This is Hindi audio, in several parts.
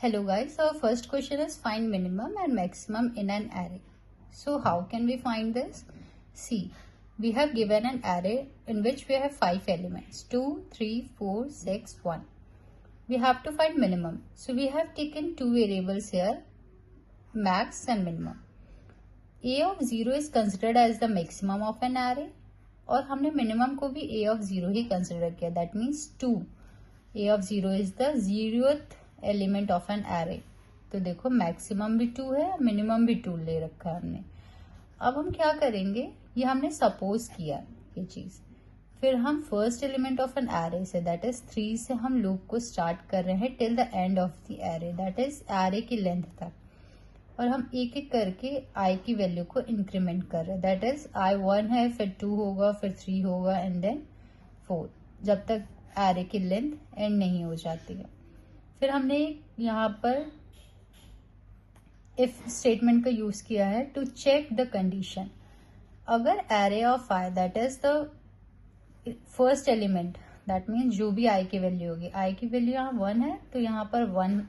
Hello guys, our first question is find minimum and maximum in an array. So how can we find this? See, we have given an array in which we have 5 elements 2, 3, 4, 6, 1. We have to find minimum. So we have taken 2 variables here, max and minimum. A of 0 is considered as the maximum of an array और हमने minimum को भी A of 0 ही consider किया, that means 2. A of 0 is the 0th element of an array. तो देखो मैक्सिमम भी 2 है, मिनिमम भी 2 ले रखा है हमने. अब हम क्या करेंगे, ये हमने सपोज किया ये चीज. फिर हम first element of an array say that is 3 से हम लूप को स्टार्ट कर रहे हैं till the end of the array, that is array की लेंथ तक. और हम एक एक करके आई की वैल्यू को इंक्रीमेंट कर रहे हैं, दैट इज आई 1 है, फिर 2 होगा, फिर 3 होगा एंड देन 4, जब तक एरे की लेंथ एंड नहीं हो जाती है. फिर हमने यहाँ पर इफ स्टेटमेंट का यूज किया है टू चेक द कंडीशन. अगर array of I that is the first element, that means जो भी आई की वैल्यू होगी, आई की वैल्यू यहाँ 1 है तो यहाँ पर 1.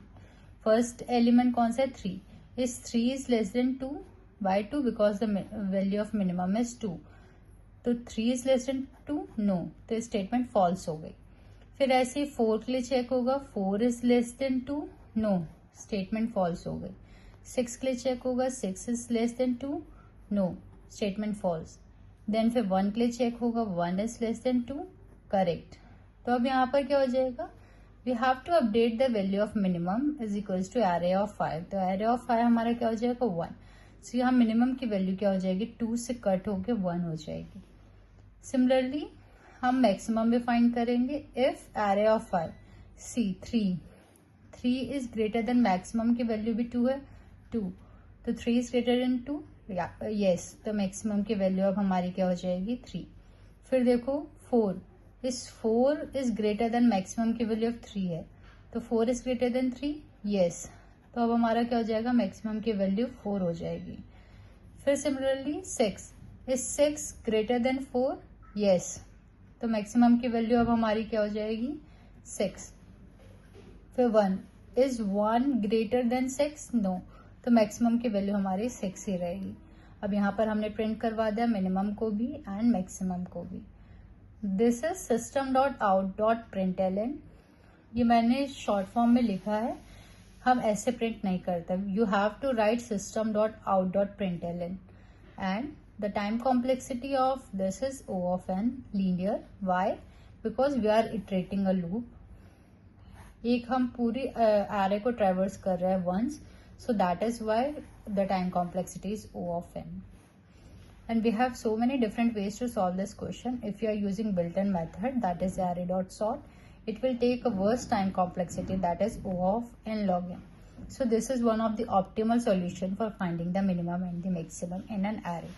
फर्स्ट एलिमेंट कौन सा है 3, is 3 is less than 2 by 2 because the value of minimum is 2. तो 3 इज लेस देन 2 नो, तो स्टेटमेंट फॉल्स हो गई. फिर ऐसे ही 4 के लिए चेक होगा, 4 is less than 2 no, statement false हो गई. 6 के लिए चेक होगा, 6 is less than 2 no, statement false. Then फिर 1 के लिए चेक होगा, 1 इज लेस देन 2 करेक्ट. तो अब यहाँ पर क्या हो जाएगा, we have to update the value of minimum is equals to array of 5. तो एरे ऑफ 5 हमारा क्या हो जाएगा 1. सो यहाँ मिनिमम की वैल्यू क्या हो जाएगी, 2 से कट होके 1 हो जाएगी. सिमिलरली हम मैक्सिमम भी फाइंड करेंगे. If array of 5 see 3 is greater than maximum की वैल्यू भी 2 है 2, तो 3 इज ग्रेटर देन 2 यस, तो मैक्सिमम की वैल्यू अब हमारी क्या हो जाएगी 3. फिर देखो 4 इज ग्रेटर देन मैक्सिमम की वैल्यू ऑफ 3 है, तो 4 इज ग्रेटर देन 3 यस, तो अब हमारा क्या हो जाएगा, मैक्सिमम की वैल्यू 4 हो जाएगी. फिर सिमिलरली 6 ग्रेटर देन 4 यस, तो मैक्सिमम की वैल्यू अब हमारी क्या हो जाएगी 6. फिर 1 ग्रेटर देन 6 नो, तो मैक्सिमम की वैल्यू हमारी 6 ही रहेगी. अब यहाँ पर हमने प्रिंट करवा दिया मिनिमम को भी एंड मैक्सिमम को भी. This is system.out.println. ये मैंने शॉर्ट फॉर्म में लिखा है, हम ऐसे प्रिंट नहीं करते. You have to write system.out.println and the time complexity of this is O of n linear. Why? Because we are iterating a loop. एक हम पूरी array को traverse कर रहे हैं once, so that is why the time complexity is O of n. And we have so many different ways to solve this question. If you are using built-in method, that is array.sort, it will take a worse time complexity, that is O of n log n. So this is one of the optimal solution for finding the minimum and the maximum in an array.